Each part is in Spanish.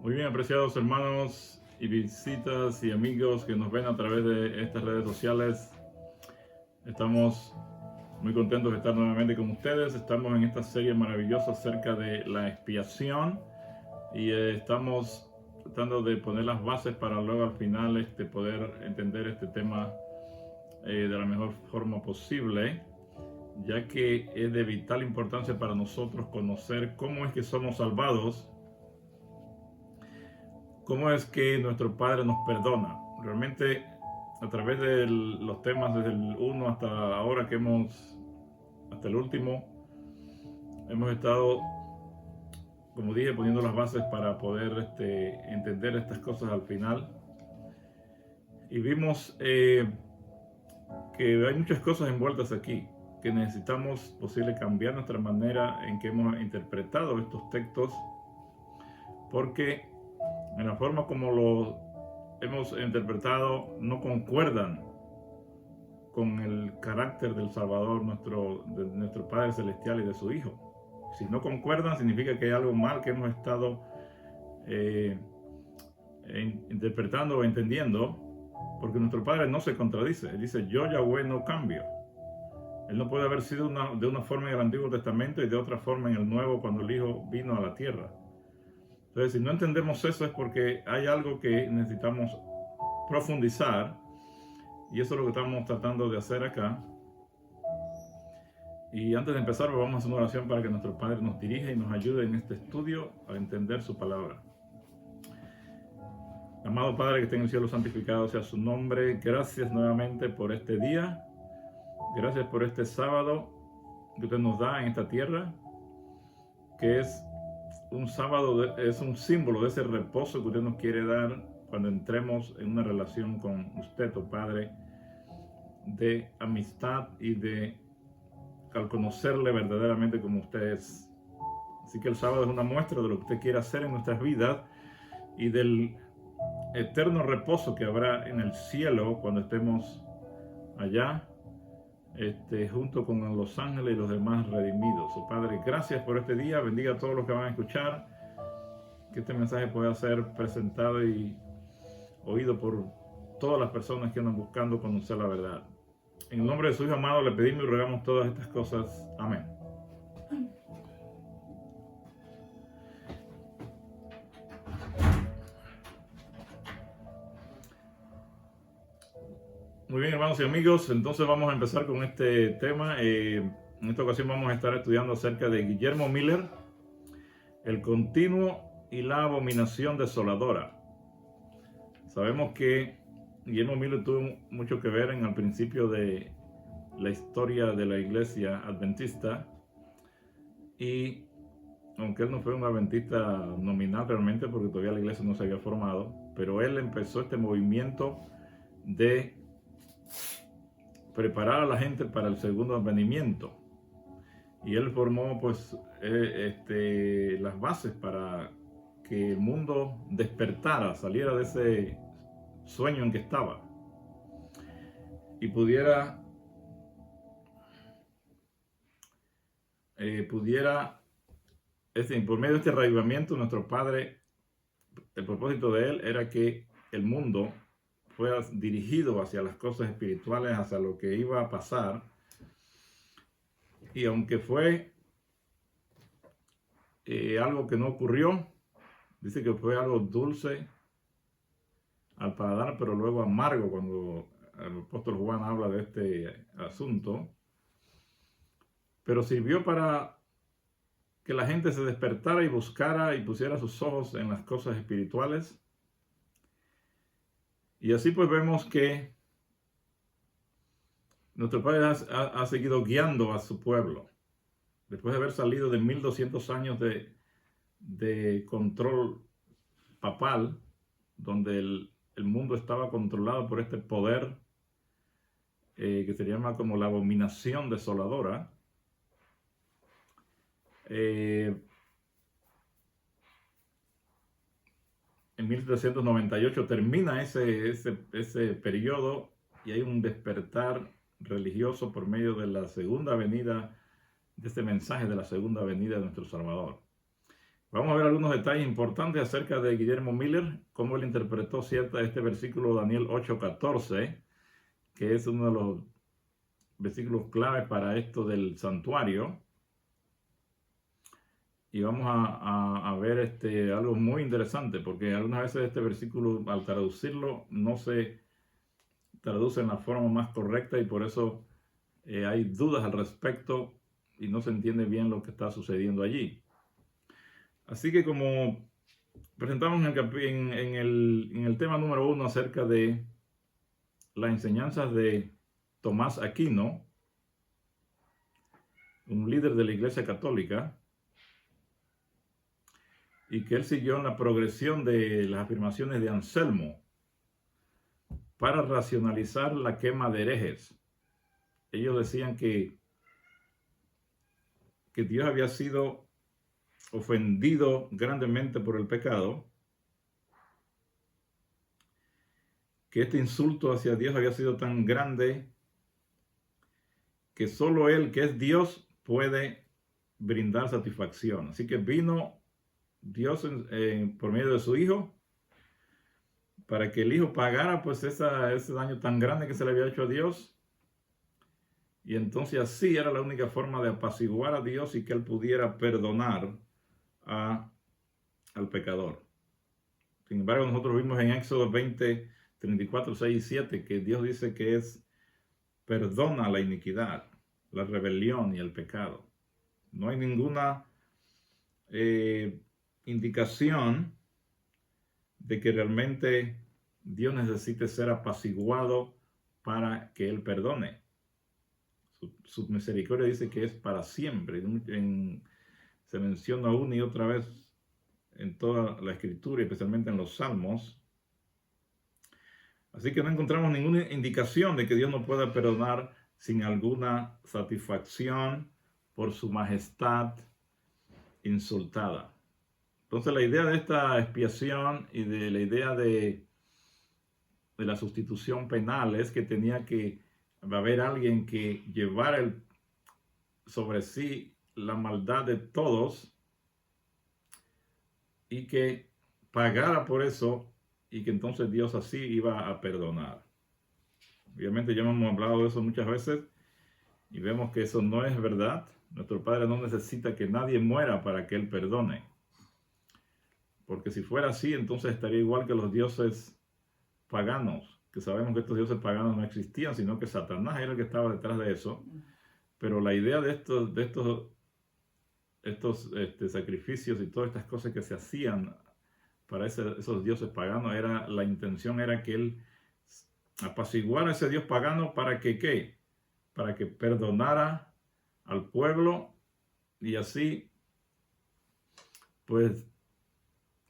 Muy bien, apreciados hermanos y visitas y amigos que nos ven a través de estas redes sociales. Estamos muy contentos de estar nuevamente con ustedes. Estamos en esta serie maravillosa acerca de la expiación y estamos tratando de poner las bases para luego al final poder entender este tema de la mejor forma posible, ya que es de vital importancia para nosotros conocer cómo es que somos salvados. ¿Cómo es que nuestro Padre nos perdona? Realmente, a través de los temas desde el 1 hasta ahora hasta el último, hemos estado, como dije, poniendo las bases para poder entender estas cosas al final. Y vimos que hay muchas cosas envueltas aquí, que necesitamos cambiar nuestra manera en que hemos interpretado estos textos, porque en la forma como los hemos interpretado no concuerdan con el carácter del Salvador, de nuestro Padre Celestial y de su Hijo. Si no concuerdan, significa que hay algo mal que hemos estado interpretando o entendiendo, porque nuestro Padre no se contradice. Él dice: yo, Yahweh, no cambio. Él no puede haber sido de una forma en el Antiguo Testamento y de otra forma en el Nuevo cuando el Hijo vino a la tierra. Entonces, si no entendemos eso, es porque hay algo que necesitamos profundizar, y eso es lo que estamos tratando de hacer acá. Y antes de empezar, vamos a hacer una oración para que nuestro Padre nos dirija y nos ayude en este estudio a entender su palabra. Amado Padre que está en el cielo, santificado sea su nombre. Gracias nuevamente por este día. Gracias por este sábado que usted nos da en esta tierra, que es un sábado, es un símbolo de ese reposo que usted nos quiere dar cuando entremos en una relación con usted, oh Padre, de amistad y al conocerle verdaderamente como usted es. Así que el sábado es una muestra de lo que usted quiere hacer en nuestras vidas y del eterno reposo que habrá en el cielo cuando estemos allá, junto con los ángeles y los demás redimidos. Oh Padre, gracias por este día. Bendiga a todos los que van a escuchar, que este mensaje pueda ser presentado y oído por todas las personas que andan buscando conocer la verdad. En el nombre de su Hijo amado le pedimos y rogamos todas estas cosas. Amén. Muy bien, hermanos y amigos, entonces vamos a empezar con este tema. En esta ocasión vamos a estar estudiando acerca de Guillermo Miller, el continuo y la abominación desoladora. Sabemos que Guillermo Miller tuvo mucho que ver en el principio de la historia de la iglesia adventista, y aunque él no fue un adventista nominal realmente, porque todavía la iglesia no se había formado, pero él empezó este movimiento de preparar a la gente para el segundo advenimiento, y él formó las bases para que el mundo despertara, saliera de ese sueño en que estaba y pudiera por medio de este reavivamiento, nuestro Padre, el propósito de él era que el mundo fuera dirigido hacia las cosas espirituales, hacia lo que iba a pasar. Y aunque fue algo que no ocurrió, dice que fue algo dulce al paladar, pero luego amargo cuando el apóstol Juan habla de este asunto. Pero sirvió para que la gente se despertara y buscara y pusiera sus ojos en las cosas espirituales. Y así pues vemos que nuestro Padre ha seguido guiando a su pueblo. Después de haber salido de 1200 años de control papal, donde el mundo estaba controlado por este poder que se llama como la abominación desoladora. En 1798 termina ese periodo y hay un despertar religioso por medio de la segunda venida, de este mensaje de la segunda venida de nuestro Salvador. Vamos a ver algunos detalles importantes acerca de Guillermo Miller, cómo él interpretó este versículo Daniel 8:14, que es uno de los versículos clave para esto del santuario. Y vamos a ver algo muy interesante, porque algunas veces este versículo, al traducirlo, no se traduce en la forma más correcta y por eso hay dudas al respecto y no se entiende bien lo que está sucediendo allí. Así que como presentamos en el tema número 1 acerca de las enseñanzas de Tomás Aquino, un líder de la Iglesia Católica, y que él siguió en la progresión de las afirmaciones de Anselmo para racionalizar la quema de herejes. Ellos decían que Dios había sido ofendido grandemente por el pecado, que este insulto hacia Dios había sido tan grande que solo Él, que es Dios, puede brindar satisfacción. Así que vino Dios por medio de su Hijo para que el Hijo pagara pues ese daño tan grande que se le había hecho a Dios. Y entonces así era la única forma de apaciguar a Dios y que Él pudiera perdonar al pecador. Sin embargo, nosotros vimos en Éxodo 20, 34, 6 y 7 que Dios dice que perdona la iniquidad, la rebelión y el pecado. No hay ninguna indicación de que realmente Dios necesite ser apaciguado para que Él perdone. Su misericordia dice que es para siempre. Se menciona una y otra vez en toda la Escritura, especialmente en los Salmos. Así que no encontramos ninguna indicación de que Dios no pueda perdonar sin alguna satisfacción por su majestad insultada. Entonces la idea de esta expiación y de la idea de la sustitución penal es que tenía que haber alguien que llevara sobre sí la maldad de todos y que pagara por eso y que entonces Dios así iba a perdonar. Obviamente ya hemos hablado de eso muchas veces y vemos que eso no es verdad. Nuestro Padre no necesita que nadie muera para que Él perdone. Porque si fuera así, entonces estaría igual que los dioses paganos, que sabemos que estos dioses paganos no existían, sino que Satanás era el que estaba detrás de eso. Pero la idea de estos sacrificios y todas estas cosas que se hacían para esos dioses paganos, la intención era que Él apaciguara a ese dios pagano para que, ¿qué? Para que perdonara al pueblo y así, pues,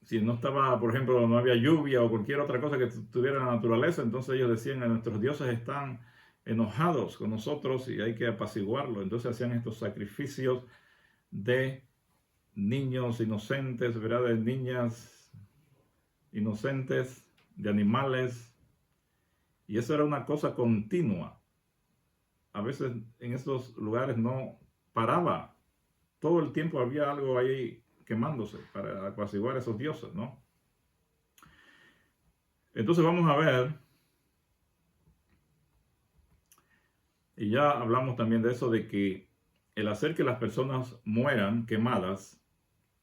si no estaba, por ejemplo, no había lluvia o cualquier otra cosa que tuviera la naturaleza, entonces ellos decían que nuestros dioses están enojados con nosotros y hay que apaciguarlo. Entonces hacían estos sacrificios de niños inocentes, ¿verdad? De niñas inocentes, de animales. Y eso era una cosa continua. A veces en estos lugares no paraba. Todo el tiempo había algo ahí quemándose para apaciguar a esos dioses, ¿no? Entonces vamos a ver, y ya hablamos también de eso, de que el hacer que las personas mueran quemadas,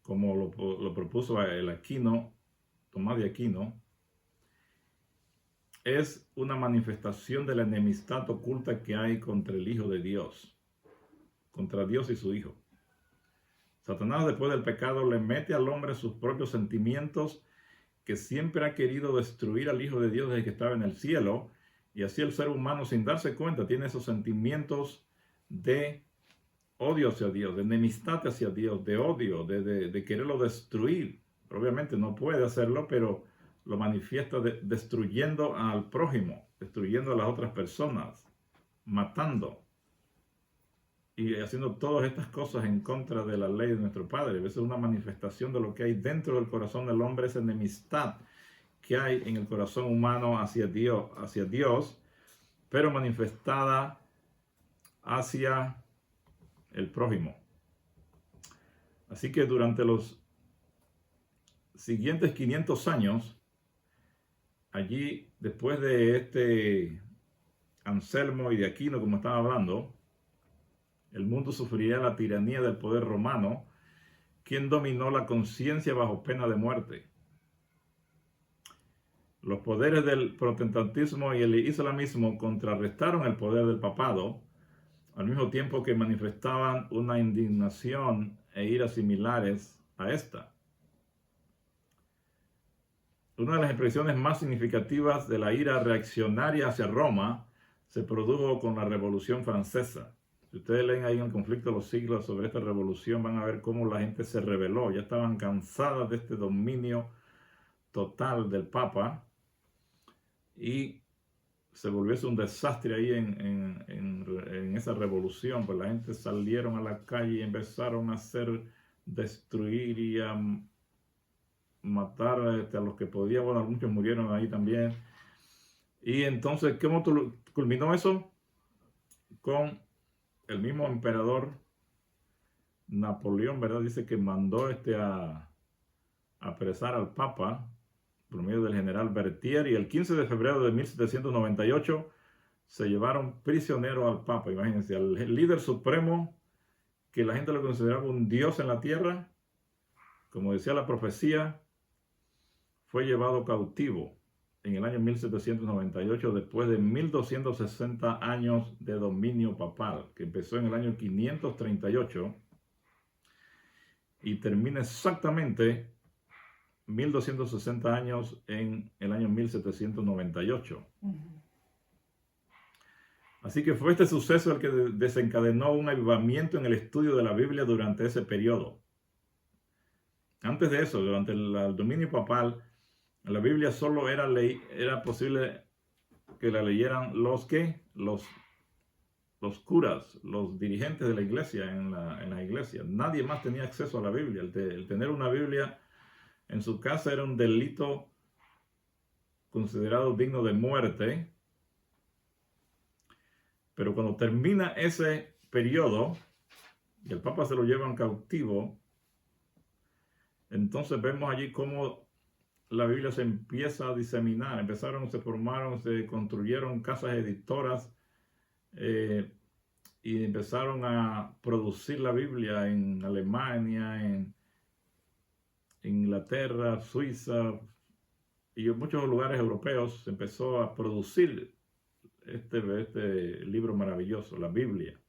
como lo propuso el Aquino, Tomás de Aquino, es una manifestación de la enemistad oculta que hay contra el Hijo de Dios, contra Dios y su Hijo. Satanás, después del pecado, le mete al hombre sus propios sentimientos que siempre ha querido destruir al Hijo de Dios desde que estaba en el cielo, y así el ser humano, sin darse cuenta, tiene esos sentimientos de odio hacia Dios, de enemistad hacia Dios, de odio, de quererlo destruir. Pero obviamente no puede hacerlo, pero lo manifiesta destruyendo al prójimo, destruyendo a las otras personas, matando y haciendo todas estas cosas en contra de la ley de nuestro Padre. A veces es una manifestación de lo que hay dentro del corazón del hombre, esa enemistad que hay en el corazón humano hacia Dios, pero manifestada hacia el prójimo. Así que durante los siguientes 500 años, allí, después de este Anselmo y de Aquino, como estaba hablando, el mundo sufriría la tiranía del poder romano, quien dominó la conciencia bajo pena de muerte. Los poderes del protestantismo y el islamismo contrarrestaron el poder del papado, al mismo tiempo que manifestaban una indignación e ira similares a esta. Una de las expresiones más significativas de la ira reaccionaria hacia Roma se produjo con la Revolución Francesa. Si ustedes leen ahí en el conflicto de los siglos sobre esta revolución, van a ver cómo la gente se rebeló. Ya estaban cansadas de este dominio total del Papa y se volvió un desastre ahí en esa revolución. Pues la gente salieron a la calle y empezaron a destruir y a matar a los que podían. Bueno, muchos murieron ahí también. Y entonces, ¿cómo culminó eso? Con el mismo emperador Napoleón, ¿verdad? Dice que mandó a apresar al Papa por medio del general Berthier, y el 15 de febrero de 1798 se llevaron prisionero al Papa. Imagínense, al líder supremo, que la gente lo consideraba un dios en la tierra, como decía la profecía, fue llevado cautivo en el año 1798, después de 1260 años de dominio papal, que empezó en el año 538 y termina exactamente 1260 años en el año 1798. Así que fue este suceso el que desencadenó un avivamiento en el estudio de la Biblia durante ese periodo. Antes de eso, durante el dominio papal, la Biblia solo era posible que la leyeran los curas, los dirigentes de la iglesia en la iglesia. Nadie más tenía acceso a la Biblia. El tener una Biblia en su casa era un delito considerado digno de muerte. Pero cuando termina ese periodo y el Papa se lo lleva en cautivo, entonces vemos allí cómo la Biblia se empieza a diseminar. Se formaron, se construyeron casas editoras y empezaron a producir la Biblia en Alemania, en Inglaterra, Suiza y en muchos lugares europeos. Se empezó a producir este libro maravilloso, la Biblia,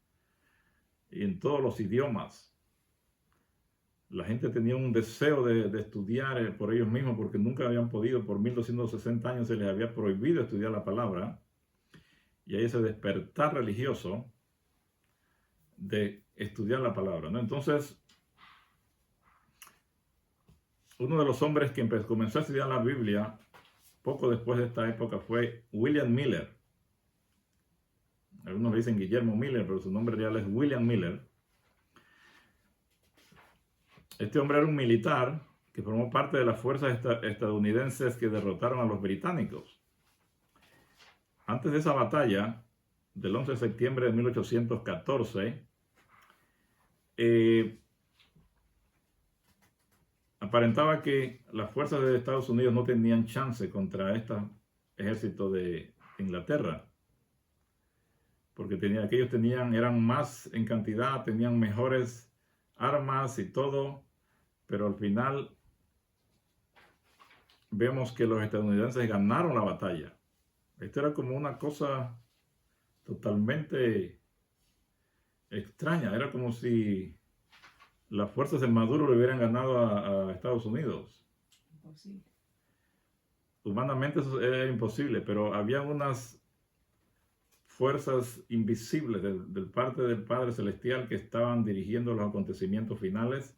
y en todos los idiomas. La gente tenía un deseo de estudiar por ellos mismos, porque nunca habían podido. Por 1260 años se les había prohibido estudiar la palabra, y hay ese despertar religioso de estudiar la palabra, ¿no? Entonces, uno de los hombres que comenzó a estudiar la Biblia poco después de esta época fue William Miller. Algunos le dicen Guillermo Miller, pero su nombre real es William Miller. Este hombre era un militar que formó parte de las fuerzas estadounidenses que derrotaron a los británicos. Antes de esa batalla, del 11 de septiembre de 1814, aparentaba que las fuerzas de Estados Unidos no tenían chance contra este ejército de Inglaterra, porque eran más en cantidad, tenían mejores armas y todo, pero al final vemos que los estadounidenses ganaron la batalla. Esto era como una cosa totalmente extraña. Era como si las fuerzas de Maduro le hubieran ganado a Estados Unidos. Imposible. Humanamente eso era imposible, pero había unas fuerzas invisibles de parte del Padre Celestial que estaban dirigiendo los acontecimientos finales.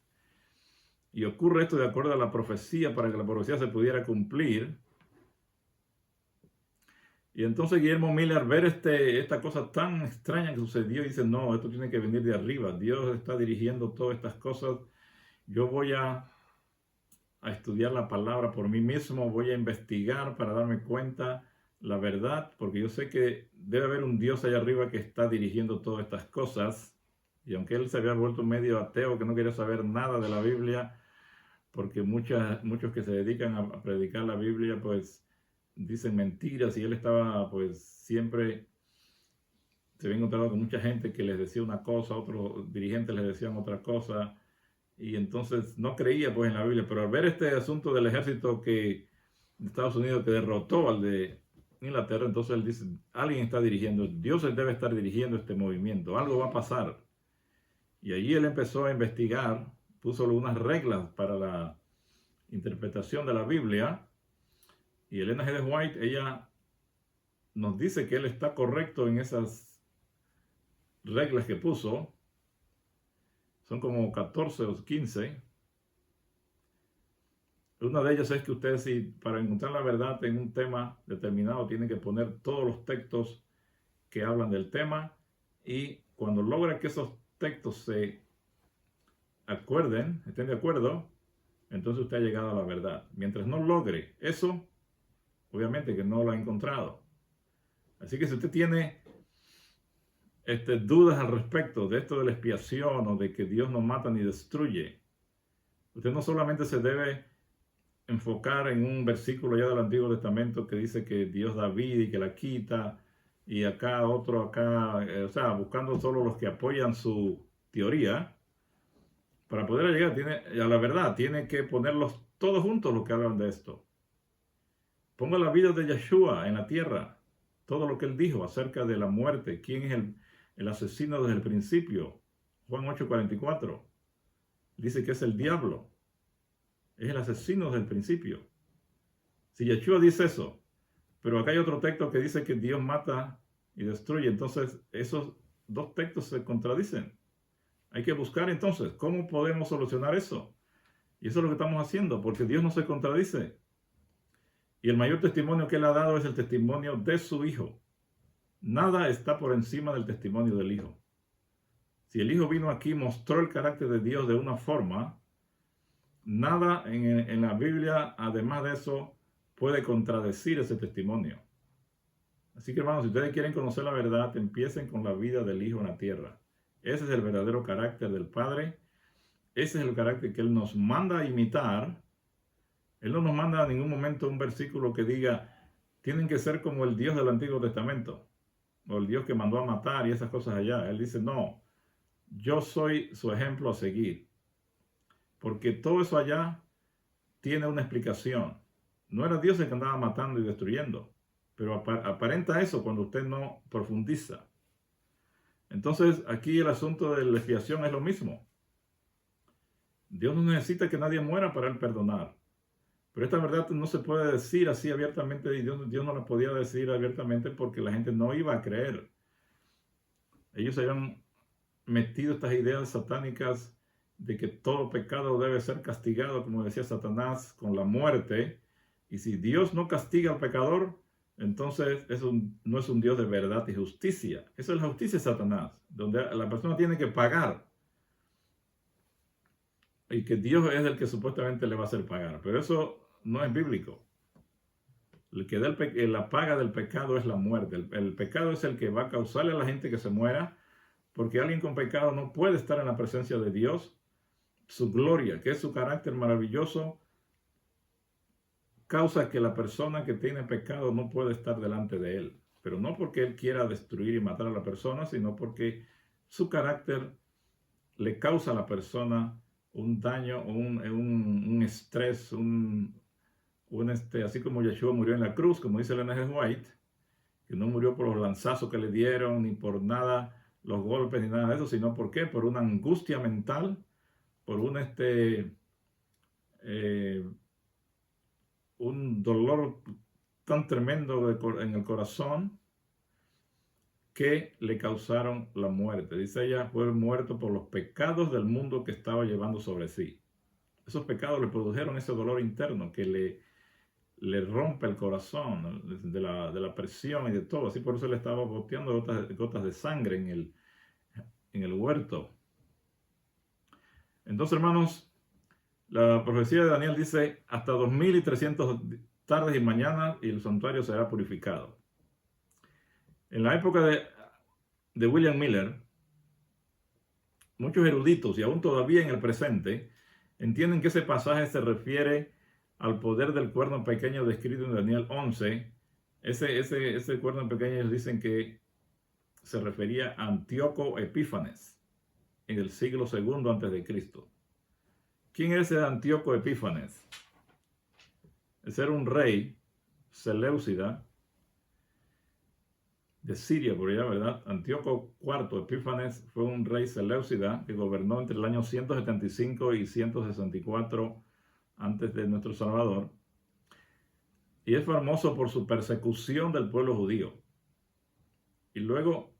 Y ocurre esto de acuerdo a la profecía, para que la profecía se pudiera cumplir. Y entonces Guillermo Miller, ver esta cosa tan extraña que sucedió, dice: no, esto tiene que venir de arriba. Dios está dirigiendo todas estas cosas. Yo voy a estudiar la palabra por mí mismo, voy a investigar para darme cuenta la verdad, porque yo sé que debe haber un Dios allá arriba que está dirigiendo todas estas cosas. Y aunque él se había vuelto medio ateo, que no quería saber nada de la Biblia, porque muchos que se dedican a predicar la Biblia, pues dicen mentiras, y él estaba, pues siempre se había encontrado con mucha gente que les decía una cosa, otros dirigentes les decían otra cosa, y entonces no creía pues en la Biblia. Pero al ver este asunto del ejército de Estados Unidos que derrotó al de Inglaterra, entonces él dice, alguien está dirigiendo, Dios debe estar dirigiendo este movimiento, algo va a pasar. Y allí él empezó a investigar, puso unas reglas para la interpretación de la Biblia, y Elena G. White, ella nos dice que él está correcto en esas reglas que puso. Son como 14 o 15. Una de ellas es que ustedes, si para encontrar la verdad en un tema determinado, tienen que poner todos los textos que hablan del tema, y cuando logra que esos textos se acuerden, estén de acuerdo, entonces usted ha llegado a la verdad. Mientras no logre eso, obviamente que no lo ha encontrado. Así que si usted tiene dudas al respecto de esto de la expiación o de que Dios no mata ni destruye, usted no solamente se debe enfocar en un versículo ya del Antiguo Testamento que dice que Dios da vida y que la quita, y acá otro, o sea, buscando solo los que apoyan su teoría. Para poder llegar a la verdad, tiene que ponerlos todos juntos los que hablan de esto. Ponga la vida de Yeshua en la tierra, todo lo que él dijo acerca de la muerte, quién es el asesino desde el principio. Juan 8:44 dice que es el diablo, es el asesino desde el principio. Si Yeshua dice eso, pero acá hay otro texto que dice que Dios mata y destruye, entonces esos dos textos se contradicen. Hay que buscar entonces cómo podemos solucionar eso. Y eso es lo que estamos haciendo, porque Dios no se contradice. Y el mayor testimonio que él ha dado es el testimonio de su Hijo. Nada está por encima del testimonio del Hijo. Si el Hijo vino aquí y mostró el carácter de Dios de una forma, nada en la Biblia, además de eso, puede contradecir ese testimonio. Así que, hermanos, si ustedes quieren conocer la verdad, empiecen con la vida del Hijo en la tierra. Ese es el verdadero carácter del Padre. Ese es el carácter que Él nos manda a imitar. Él no nos manda en ningún momento un versículo que diga, tienen que ser como el Dios del Antiguo Testamento, o el Dios que mandó a matar y esas cosas allá. Él dice, no, yo soy su ejemplo a seguir. Porque todo eso allá tiene una explicación. No era Dios el que andaba matando y destruyendo, pero aparenta eso cuando usted no profundiza. Entonces, aquí el asunto de la expiación es lo mismo. Dios no necesita que nadie muera para él perdonar. Pero esta verdad no se puede decir así abiertamente, y Dios no la podía decir abiertamente porque la gente no iba a creer. Ellos habían metido estas ideas satánicas de que todo pecado debe ser castigado, como decía Satanás, con la muerte. Y si Dios no castiga al pecador, entonces eso no es un Dios de verdad y justicia. Eso es la justicia de Satanás, donde la persona tiene que pagar. Y que Dios es el que supuestamente le va a hacer pagar. Pero eso no es bíblico. El que da la paga del pecado es la muerte. El pecado es el que va a causarle a la gente que se muera, porque alguien con pecado no puede estar en la presencia de Dios. Su gloria, que es su carácter maravilloso, causa que la persona que tiene pecado no puede estar delante de él. Pero no porque él quiera destruir y matar a la persona, sino porque su carácter le causa a la persona un daño, un estrés, así como Yeshua murió en la cruz, como dice Elena G. White, que no murió por los lanzazos que le dieron, ni por nada, los golpes, ni nada de eso, sino ¿por qué? Por una angustia mental, por un dolor tan tremendo en el corazón que le causaron la muerte. Dice ella, fue muerto por los pecados del mundo que estaba llevando sobre sí. Esos pecados le produjeron ese dolor interno que le rompe el corazón, de la presión y de todo. Así por eso le estaba boteando gotas de sangre en el huerto. Entonces, hermanos, la profecía de Daniel dice, hasta 2300 tardes y mañanas y el santuario será purificado. En la época de William Miller, muchos eruditos, y aún todavía en el presente, entienden que ese pasaje se refiere al poder del cuerno pequeño descrito en Daniel 11. Ese cuerno pequeño, ellos dicen que se refería a Antíoco Epífanes en el siglo II antes de Cristo. ¿Quién es ese Antíoco Epífanes? Ese era un rey Seleucida de Siria, por allá, ¿verdad? Antíoco IV Epífanes fue un rey Seleucida que gobernó entre el año 175 y 164 antes de nuestro Salvador. Y es famoso por su persecución del pueblo judío. Y luego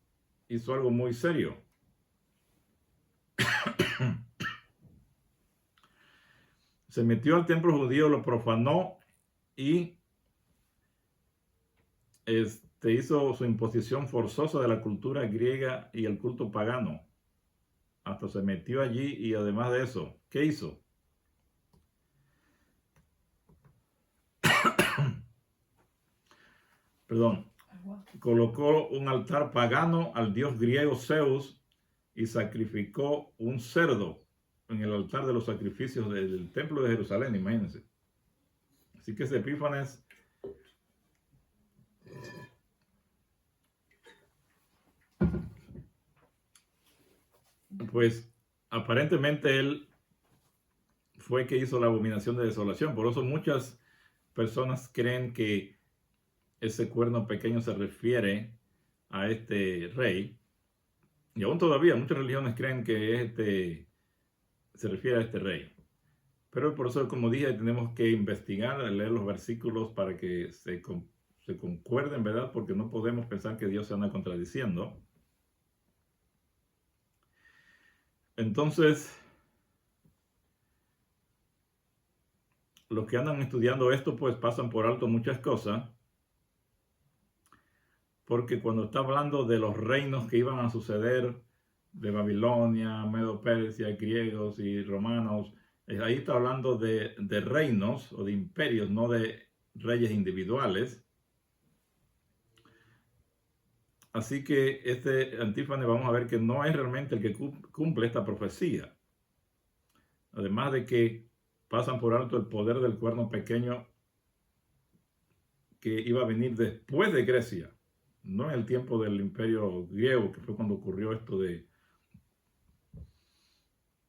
hizo algo muy serio. Se metió al templo judío, lo profanó y hizo su imposición forzosa de la cultura griega y el culto pagano. Hasta se metió allí y además de eso, ¿qué hizo? Perdón. Colocó un altar pagano al dios griego Zeus y sacrificó un cerdo en el altar de los sacrificios del templo de Jerusalén, imagínense. Así que ese Epífanes pues aparentemente él fue que hizo la abominación de desolación. Por eso muchas personas creen que ese cuerno pequeño se refiere a este rey. Y aún todavía muchas religiones creen que se refiere a este rey. Pero por eso, como dije, tenemos que investigar, leer los versículos para que se concuerden, ¿verdad? Porque no podemos pensar que Dios se anda contradiciendo. Entonces, los que andan estudiando esto, pues pasan por alto muchas cosas. Porque cuando está hablando de los reinos que iban a suceder, de Babilonia, Medo-Persia, griegos y romanos, ahí está hablando de reinos o de imperios, no de reyes individuales. Así que este Antífanes vamos a ver que no es realmente el que cumple esta profecía. Además de que pasan por alto el poder del cuerno pequeño que iba a venir después de Grecia, no en el tiempo del imperio griego, que fue cuando ocurrió esto de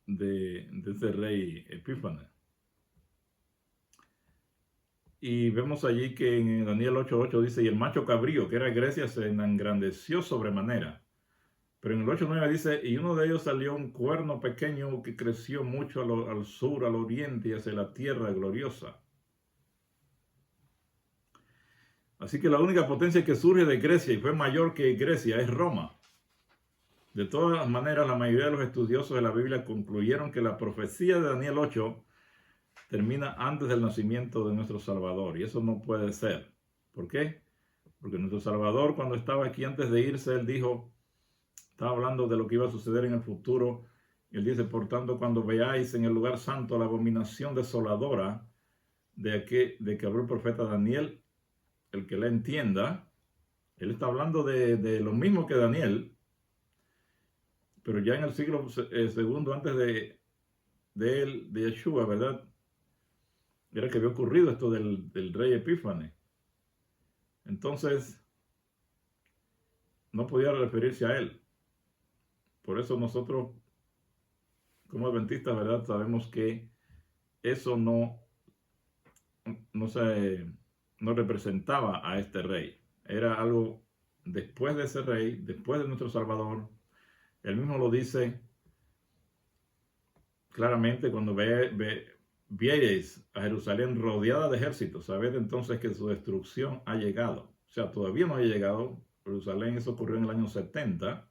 ese rey Epífanes. Y vemos allí que en Daniel 8:8 dice, y el macho cabrío, que era Grecia, se engrandeció sobremanera. Pero en el 8:9 dice, y uno de ellos salió un cuerno pequeño que creció mucho al sur, al oriente y hacia la tierra gloriosa. Así que la única potencia que surge de Grecia y fue mayor que Grecia es Roma. De todas maneras, la mayoría de los estudiosos de la Biblia concluyeron que la profecía de Daniel 8 termina antes del nacimiento de nuestro Salvador. Y eso no puede ser. ¿Por qué? Porque nuestro Salvador, cuando estaba aquí antes de irse, él dijo, estaba hablando de lo que iba a suceder en el futuro. Y él dice, por tanto, cuando veáis en el lugar santo la abominación desoladora de que habló el profeta Daniel, el que la entienda, él está hablando de lo mismo que Daniel, pero ya en el siglo segundo antes de Yeshua, ¿verdad? Era que había ocurrido esto del rey Epífanes. Entonces, no podía referirse a él. Por eso nosotros, como adventistas, ¿verdad? Sabemos que eso no representaba a este rey. Era algo después de ese rey, después de nuestro Salvador. Él mismo lo dice claramente cuando viereis a Jerusalén rodeada de ejércitos, sabed entonces que su destrucción ha llegado. O sea, todavía no ha llegado. Jerusalén, eso ocurrió en el año 70.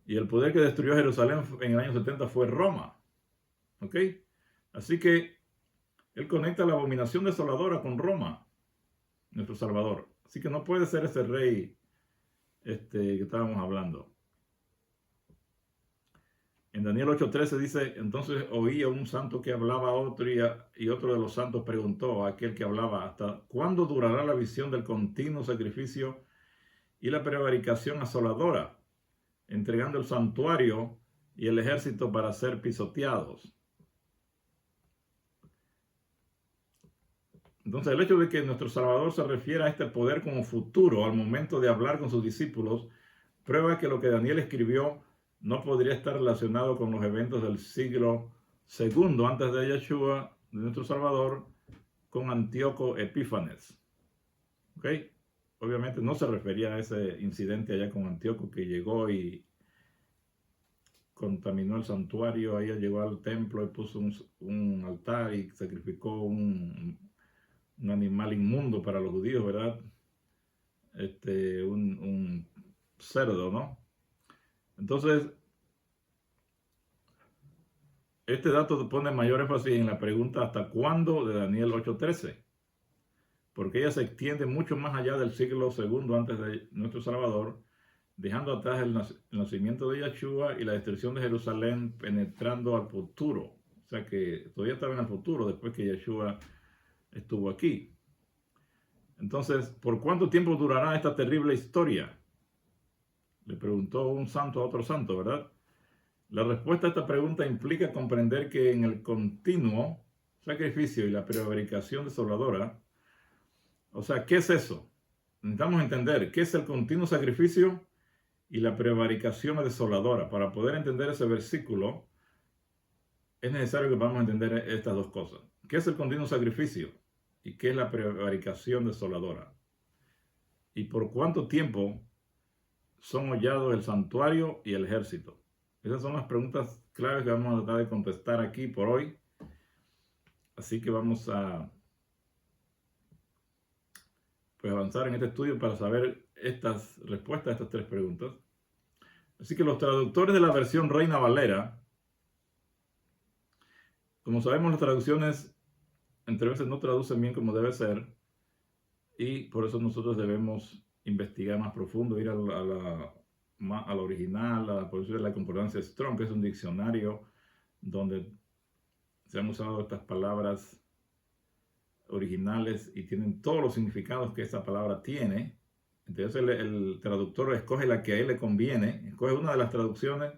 Y el poder que destruyó Jerusalén en el año 70 fue Roma. ¿Ok? Así que él conecta la abominación desoladora con Roma, nuestro Salvador. Así que no puede ser ese rey que estábamos hablando. En Daniel 8:13 dice, entonces oía un santo que hablaba a otro y otro de los santos preguntó a aquel que hablaba, ¿hasta cuándo durará la visión del continuo sacrificio y la prevaricación asoladora, entregando el santuario y el ejército para ser pisoteados. Entonces, el hecho de que nuestro Salvador se refiera a este poder como futuro al momento de hablar con sus discípulos, prueba que lo que Daniel escribió no podría estar relacionado con los eventos del siglo II antes de Yeshua, de nuestro Salvador, con Antíoco Epífanes. ¿Ok? Obviamente no se refería a ese incidente allá con Antíoco que llegó y contaminó el santuario. Ahí llegó al templo y puso un altar y sacrificó un animal inmundo para los judíos, ¿verdad? Un cerdo, ¿no? Entonces, este dato pone mayor énfasis en la pregunta ¿hasta cuándo? De Daniel 8:13, porque ella se extiende mucho más allá del siglo II antes de nuestro Salvador, dejando atrás el nacimiento de Yeshua y la destrucción de Jerusalén, penetrando al futuro. O sea que todavía estaba en el futuro después que Yeshua estuvo aquí. Entonces, ¿por cuánto tiempo durará esta terrible historia? Le preguntó un santo a otro santo, ¿verdad? La respuesta a esta pregunta implica comprender que en el continuo sacrificio y la prevaricación desoladora, o sea, ¿qué es eso? Necesitamos entender qué es el continuo sacrificio y la prevaricación desoladora. Para poder entender ese versículo, es necesario que podamos entender estas dos cosas. ¿Qué es el continuo sacrificio? ¿Y qué es la prevaricación desoladora? ¿Y por cuánto tiempo son hollados el santuario y el ejército? Esas son las preguntas claves que vamos a tratar de contestar aquí por hoy. Así que vamos a avanzar en este estudio para saber estas respuestas a estas tres preguntas. Así que los traductores de la versión Reina Valera, como sabemos, las traducciones entre veces no traducen bien como debe ser, y por eso nosotros debemos investigar más profundo, ir a la original, por eso es la concordancia Strong, que es un diccionario donde se han usado estas palabras originales y tienen todos los significados que esa palabra tiene. Entonces el traductor escoge la que a él le conviene, escoge una de las traducciones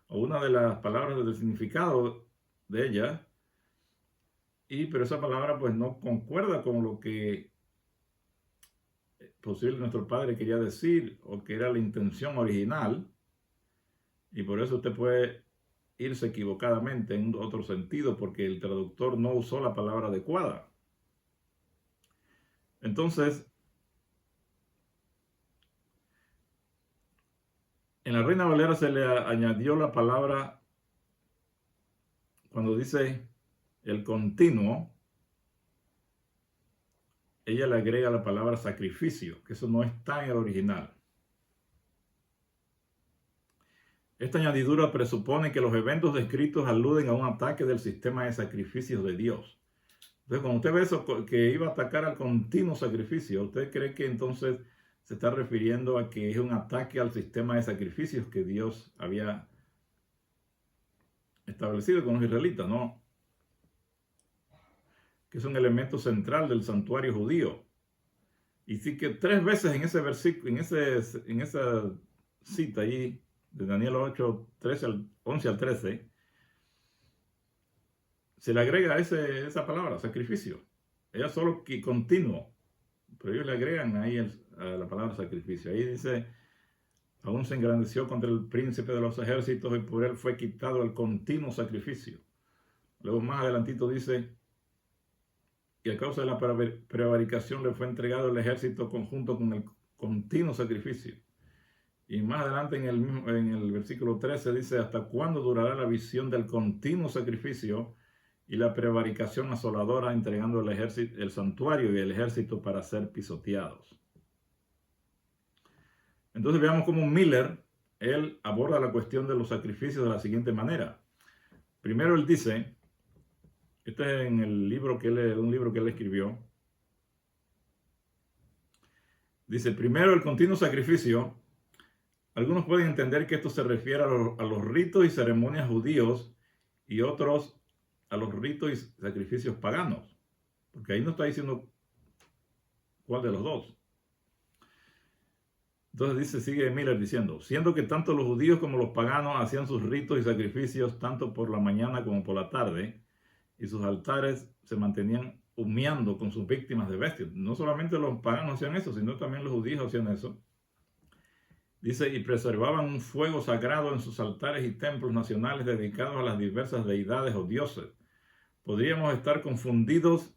o una de las palabras del significado de ella, pero esa palabra pues no concuerda con lo que posible nuestro padre quería decir o que era la intención original, y por eso usted puede irse equivocadamente en otro sentido porque el traductor no usó la palabra adecuada. Entonces, en la Reina Valera se le añadió la palabra, cuando dice el continuo, ella le agrega la palabra sacrificio, que eso no está en el original. Esta añadidura presupone que los eventos descritos aluden a un ataque del sistema de sacrificios de Dios. Entonces, cuando usted ve eso, que iba a atacar al continuo sacrificio, ¿usted cree que entonces se está refiriendo a que es un ataque al sistema de sacrificios que Dios había establecido con los israelitas? No, que es un elemento central del santuario judío. Y sí que 3 veces en ese versículo, en esa cita allí de Daniel 8, 11 al 13, se le agrega esa palabra, sacrificio. Ella solo que continuo, pero ellos le agregan ahí a la palabra sacrificio. Ahí dice, aún se engrandeció contra el príncipe de los ejércitos y por él fue quitado el continuo sacrificio. Luego más adelantito dice, y a causa de la prevaricación le fue entregado el ejército conjunto con el continuo sacrificio. Y más adelante en el versículo 13 dice, ¿hasta cuándo durará la visión del continuo sacrificio y la prevaricación asoladora, entregando el santuario y el ejército para ser pisoteados? Entonces veamos cómo Miller, él aborda la cuestión de los sacrificios de la siguiente manera. Primero él dice, este es en un libro que él escribió, dice, primero el continuo sacrificio. Algunos pueden entender que esto se refiere a los ritos y ceremonias judíos y otros a los ritos y sacrificios paganos, porque ahí no está diciendo cuál de los dos. Entonces dice, sigue Miller diciendo, siendo que tanto los judíos como los paganos hacían sus ritos y sacrificios tanto por la mañana como por la tarde, y sus altares se mantenían humeando con sus víctimas de bestias. No solamente los paganos hacían eso, sino también los judíos hacían eso. Dice, y preservaban un fuego sagrado en sus altares y templos nacionales dedicados a las diversas deidades o dioses. Podríamos estar confundidos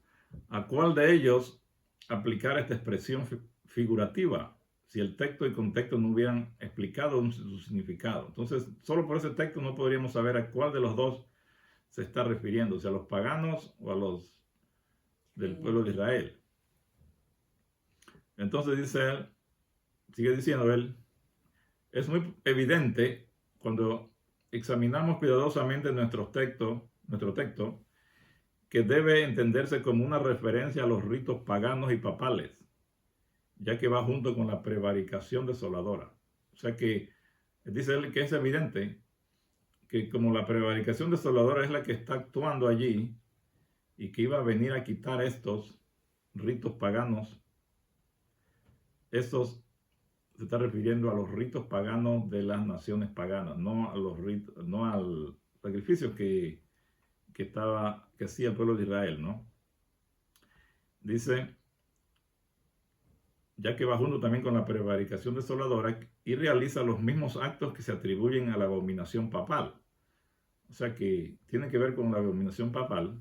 a cuál de ellos aplicar esta expresión figurativa, si el texto y contexto no hubieran explicado su significado. Entonces, solo por ese texto no podríamos saber a cuál de los dos se está refiriendo, si a los paganos o a los del pueblo de Israel. Entonces dice él, sigue diciendo él, es muy evidente cuando examinamos cuidadosamente nuestro texto, que debe entenderse como una referencia a los ritos paganos y papales, ya que va junto con la prevaricación desoladora. O sea que dice él que es evidente que como la prevaricación desoladora es la que está actuando allí y que iba a venir a quitar estos ritos paganos, estos se está refiriendo a los ritos paganos de las naciones paganas, no a los ritos, no al sacrificio que hacía el pueblo de Israel, ¿no? Dice, ya que va junto también con la prevaricación desoladora y realiza los mismos actos que se atribuyen a la abominación papal. O sea que tiene que ver con la abominación papal.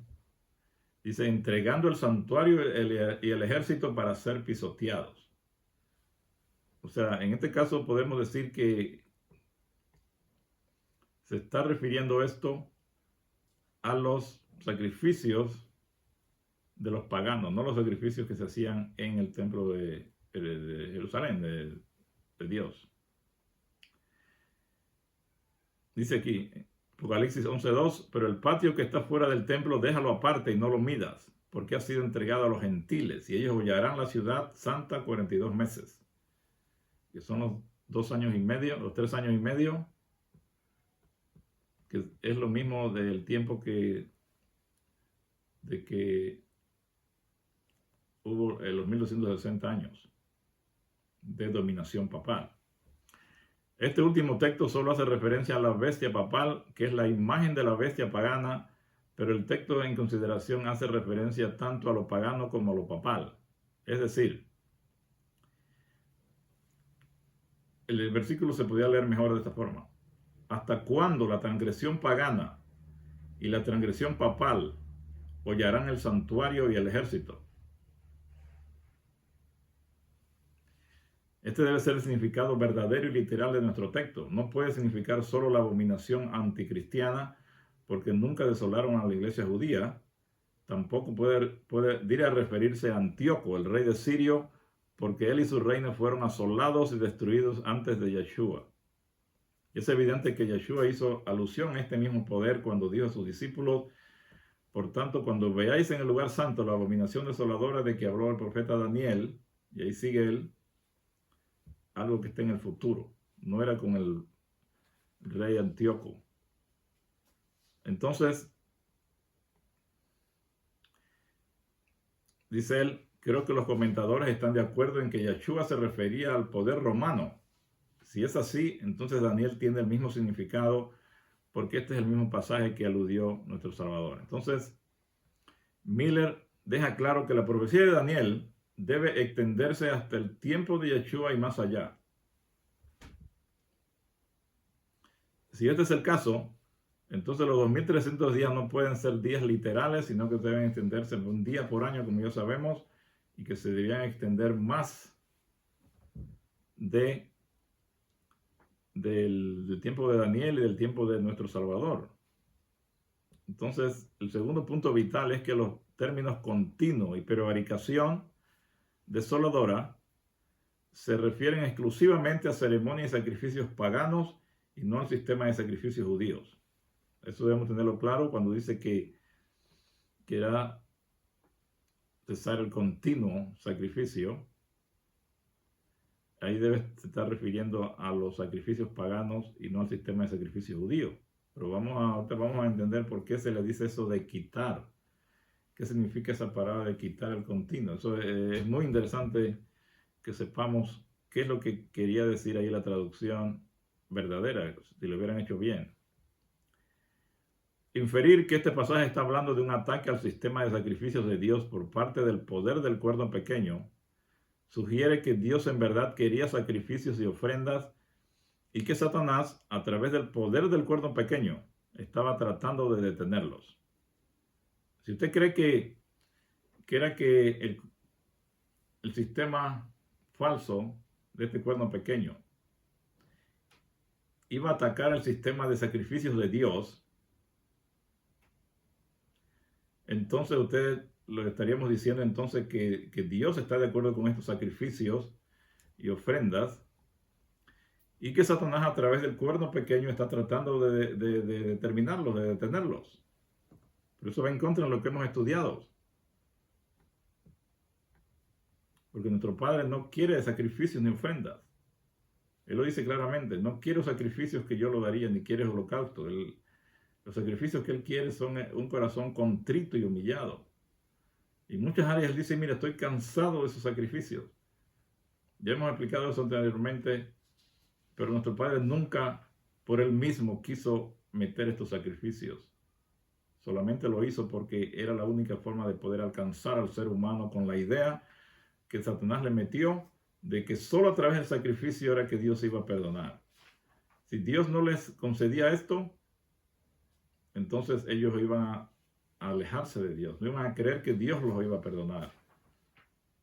Dice, entregando el santuario y el ejército para ser pisoteados. O sea, en este caso podemos decir que se está refiriendo esto a los sacrificios de los paganos, no los sacrificios que se hacían en el templo de Jerusalén, de Dios. Dice aquí, Apocalipsis 11:2, pero el patio que está fuera del templo déjalo aparte y no lo midas, porque ha sido entregado a los gentiles, y ellos hollarán la ciudad santa 42 meses. Que son los 2 años y medio, los 3 años y medio, que es lo mismo del tiempo de que hubo los 1260 años de dominación papal. Este último texto solo hace referencia a la bestia papal, que es la imagen de la bestia pagana, pero el texto en consideración hace referencia tanto a lo pagano como a lo papal. Es decir, el versículo se podía leer mejor de esta forma. ¿Hasta cuándo la transgresión pagana y la transgresión papal hollarán el santuario y el ejército? Este debe ser el significado verdadero y literal de nuestro texto. No puede significar solo la abominación anticristiana, porque nunca desolaron a la iglesia judía. Tampoco puede ir a referirse a Antíoco, el rey de Sirio, porque él y su reino fueron asolados y destruidos antes de Yeshua. Es evidente que Yeshua hizo alusión a este mismo poder cuando dijo a sus discípulos, por tanto, cuando veáis en el lugar santo la abominación desoladora de que habló el profeta Daniel, y ahí sigue él, algo que está en el futuro, no era con el rey Antíoco. Entonces, dice él, creo que los comentadores están de acuerdo en que Yeshua se refería al poder romano. Si es así, entonces Daniel tiene el mismo significado, porque este es el mismo pasaje que aludió nuestro Salvador. Entonces, Miller deja claro que la profecía de Daniel debe extenderse hasta el tiempo de Yeshua y más allá. Si este es el caso, entonces los 2300 días no pueden ser días literales, sino que deben extenderse un día por año, como ya sabemos, y que se deberían extender más del tiempo de Daniel y del tiempo de nuestro Salvador. Entonces, el segundo punto vital es que los términos continuo y prevaricación desoladora se refieren exclusivamente a ceremonias y sacrificios paganos y no al sistema de sacrificios judíos. Eso debemos tenerlo claro cuando dice que era cesar el continuo sacrificio. Ahí se estar refiriendo a los sacrificios paganos y no al sistema de sacrificios judíos. Pero ahorita vamos a entender por qué se le dice eso de quitar. ¿Qué significa esa palabra de quitar el continuo? Eso es muy interesante que sepamos qué es lo que quería decir ahí la traducción verdadera, si lo hubieran hecho bien. Inferir que este pasaje está hablando de un ataque al sistema de sacrificios de Dios por parte del poder del cuerno pequeño sugiere que Dios en verdad quería sacrificios y ofrendas y que Satanás, a través del poder del cuerno pequeño, estaba tratando de detenerlos. Si usted cree que era que el sistema falso de este cuerno pequeño iba a atacar el sistema de sacrificios de Dios, entonces usted lo estaríamos diciendo entonces que Dios está de acuerdo con estos sacrificios y ofrendas y que Satanás a través del cuerno pequeño está tratando de determinarlos, de detenerlos. Pero eso va en contra de lo que hemos estudiado. Porque nuestro Padre no quiere sacrificios ni ofrendas. Él lo dice claramente, no quiero sacrificios que yo lo daría, ni quiere holocausto. Los sacrificios que Él quiere son un corazón contrito y humillado. Y en muchas áreas Él dice, mira, estoy cansado de esos sacrificios. Ya hemos explicado eso anteriormente, pero nuestro Padre nunca por Él mismo quiso meter estos sacrificios. Solamente lo hizo porque era la única forma de poder alcanzar al ser humano con la idea que Satanás le metió de que solo a través del sacrificio era que Dios iba a perdonar. Si Dios no les concedía esto, entonces ellos iban a alejarse de Dios, no iban a creer que Dios los iba a perdonar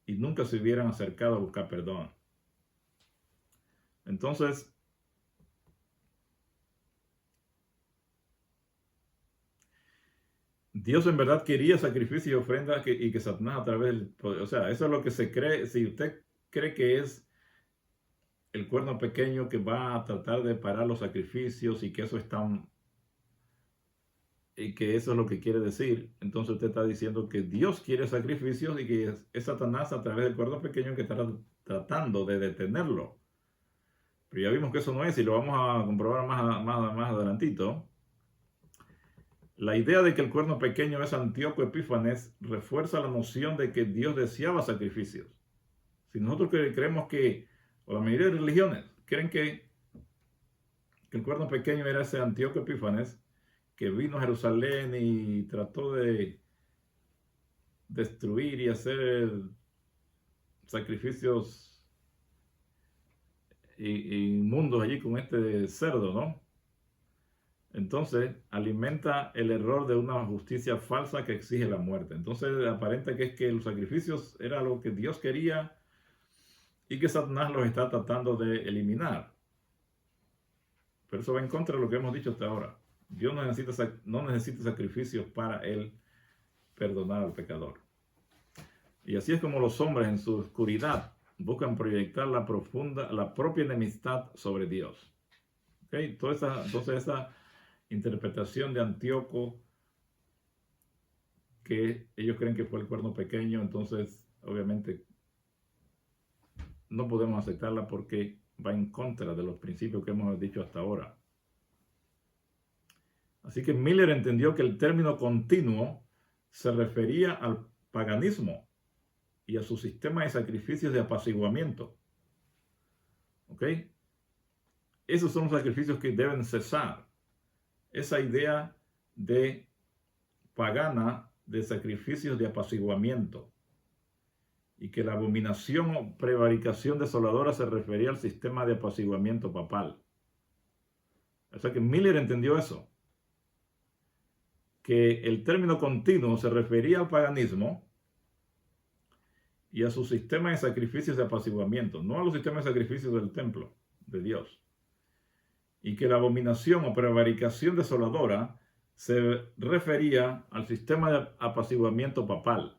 y nunca se hubieran acercado a buscar perdón. Entonces, Dios en verdad quería sacrificios y ofrendas y que Satanás a través del poder, o sea, eso es lo que se cree. Si usted cree que es el cuerno pequeño que va a tratar de parar los sacrificios y que eso es lo que quiere decir, entonces usted está diciendo que Dios quiere sacrificios y que es Satanás a través del cuerno pequeño que está tratando de detenerlo. Pero ya vimos que eso no es y lo vamos a comprobar más adelantito. La idea de que el cuerno pequeño es Antíoco Epífanes refuerza la noción de que Dios deseaba sacrificios. Si nosotros creemos que, o la mayoría de religiones, creen que el cuerno pequeño era ese Antíoco Epífanes que vino a Jerusalén y trató de destruir y hacer sacrificios inmundos allí con este cerdo, ¿no? Entonces alimenta el error de una justicia falsa que exige la muerte. Entonces aparenta que es que los sacrificios era lo que Dios quería y que Satanás los está tratando de eliminar. Pero eso va en contra de lo que hemos dicho hasta ahora. Dios no necesita sacrificios para Él perdonar al pecador. Y así es como los hombres en su oscuridad buscan proyectar la propia enemistad sobre Dios. ¿Okay? Entonces esa interpretación de Antíoco, que ellos creen que fue el cuerno pequeño, entonces obviamente no podemos aceptarla porque va en contra de los principios que hemos dicho hasta ahora. Así que Miller entendió que el término continuo se refería al paganismo y a su sistema de sacrificios de apaciguamiento. ¿Ok? Esos son los sacrificios que deben cesar. Esa idea de pagana de sacrificios de apaciguamiento. Y que la abominación o prevaricación desoladora se refería al sistema de apaciguamiento papal. O sea que Miller entendió eso. Que el término continuo se refería al paganismo y a su sistema de sacrificios de apaciguamiento, no a los sistemas de sacrificios del templo de Dios. Y que la abominación o prevaricación desoladora se refería al sistema de apaciguamiento papal.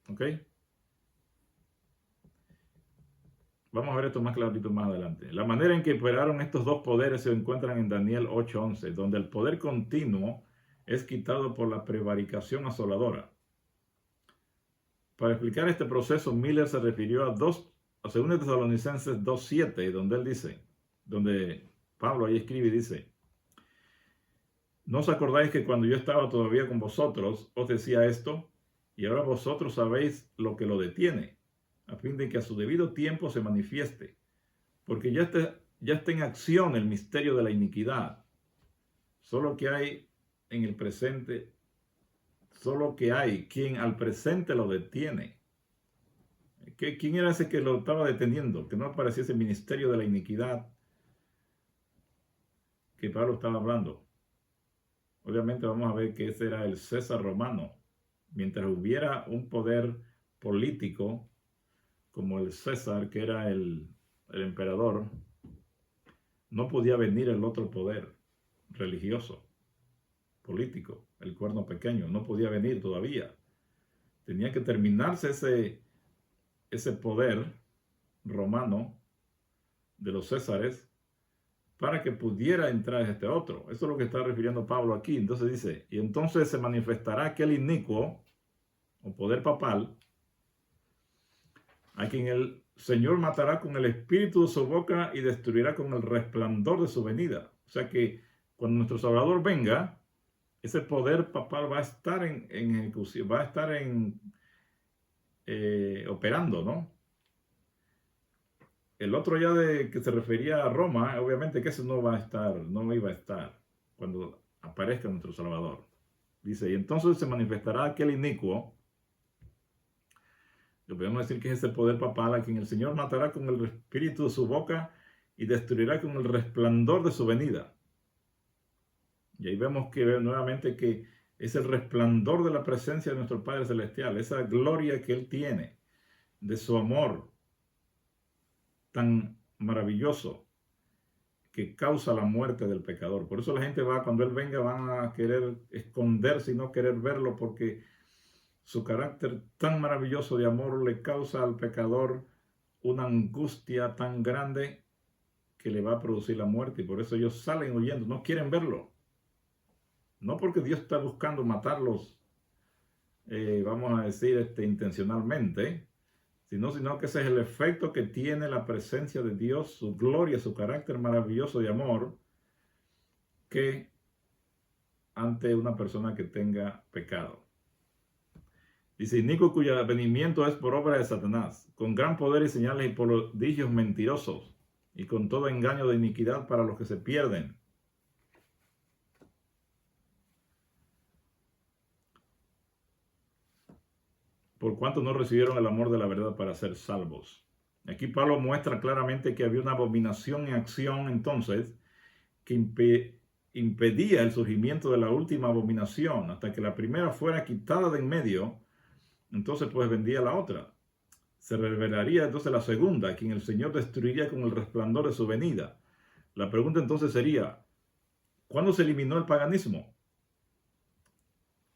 ¿Ok? Vamos a ver esto más clarito más adelante. La manera en que operaron estos dos poderes se encuentran en Daniel 8:11, donde el poder continuo es quitado por la prevaricación asoladora. Para explicar este proceso, Miller se refirió a 2 Tesalonicenses 2:7, donde Pablo ahí escribe y dice: ¿No os acordáis que cuando yo estaba todavía con vosotros os decía esto? Y ahora vosotros sabéis lo que lo detiene, a fin de que a su debido tiempo se manifieste, porque ya está en acción el misterio de la iniquidad. Solo que hay en el presente, solo que hay quien al presente lo detiene. ¿Quién era ese que lo estaba deteniendo? Que no aparecía ese ministerio de la iniquidad que Pablo estaba hablando. Obviamente vamos a ver que ese era el César romano. Mientras hubiera un poder político como el César, que era el emperador, no podía venir el otro poder religioso, político, el cuerno pequeño, no podía venir todavía. Tenía que terminarse ese poder romano de los Césares para que pudiera entrar este otro. Eso es lo que está refiriendo Pablo aquí. Entonces dice, y entonces se manifestará aquel inicuo, o poder papal, a quien el Señor matará con el espíritu de su boca y destruirá con el resplandor de su venida. O sea que cuando nuestro Salvador venga, ese poder papal va a estar en ejecución, va a estar operando, ¿no? El otro ya de que se refería a Roma, obviamente que ese no va a estar, no iba a estar cuando aparezca nuestro Salvador. Dice, y entonces se manifestará aquel inicuo. Lo podemos decir que es ese poder papal a quien el Señor matará con el espíritu de su boca y destruirá con el resplandor de su venida. Y ahí vemos que nuevamente que es el resplandor de la presencia de nuestro Padre Celestial, esa gloria que Él tiene, de su amor tan maravilloso que causa la muerte del pecador. Por eso la gente cuando Él venga, van a querer esconderse y no querer verlo, porque su carácter tan maravilloso de amor le causa al pecador una angustia tan grande que le va a producir la muerte. Y por eso ellos salen huyendo, no quieren verlo. No porque Dios está buscando matarlos, vamos a decir, intencionalmente, sino que ese es el efecto que tiene la presencia de Dios, su gloria, su carácter maravilloso de amor, que ante una persona que tenga pecado. Dice, inicuo cuyo venimiento es por obra de Satanás, con gran poder y señales y prodigios mentirosos, y con todo engaño de iniquidad para los que se pierden. Por cuanto no recibieron el amor de la verdad para ser salvos. Aquí Pablo muestra claramente que había una abominación en acción entonces que impedía el surgimiento de la última abominación hasta que la primera fuera quitada de en medio. Entonces pues vendría la otra. Se revelaría entonces la segunda, a quien el Señor destruiría con el resplandor de su venida. La pregunta entonces sería, ¿cuándo se eliminó el paganismo?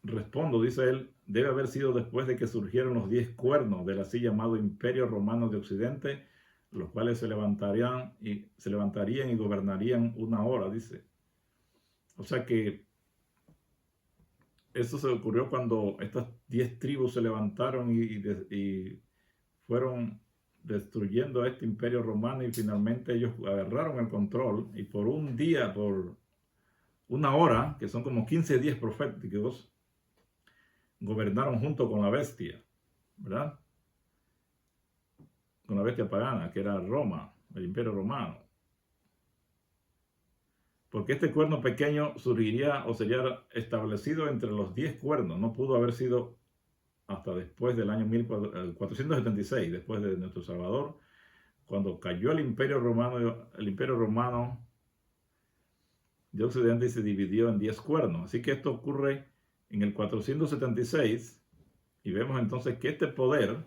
Respondo, dice él, debe haber sido después de que surgieron los 10 cuernos del así llamado Imperio Romano de Occidente, los cuales se levantarían y gobernarían una hora, dice. O sea que eso se ocurrió cuando estas 10 tribus se levantaron y fueron destruyendo a este imperio romano, y finalmente ellos agarraron el control, y por un día, por una hora, que son como 15 días proféticos, gobernaron junto con la bestia, ¿verdad? Con la bestia pagana, que era Roma, el imperio romano. Porque este cuerno pequeño surgiría o sería establecido entre los 10 cuernos, no pudo haber sido hasta después del año 1476, después de nuestro Salvador, cuando cayó el imperio romano de Occidente y se dividió en 10 cuernos. Así que esto ocurre en el 476, y vemos entonces que este poder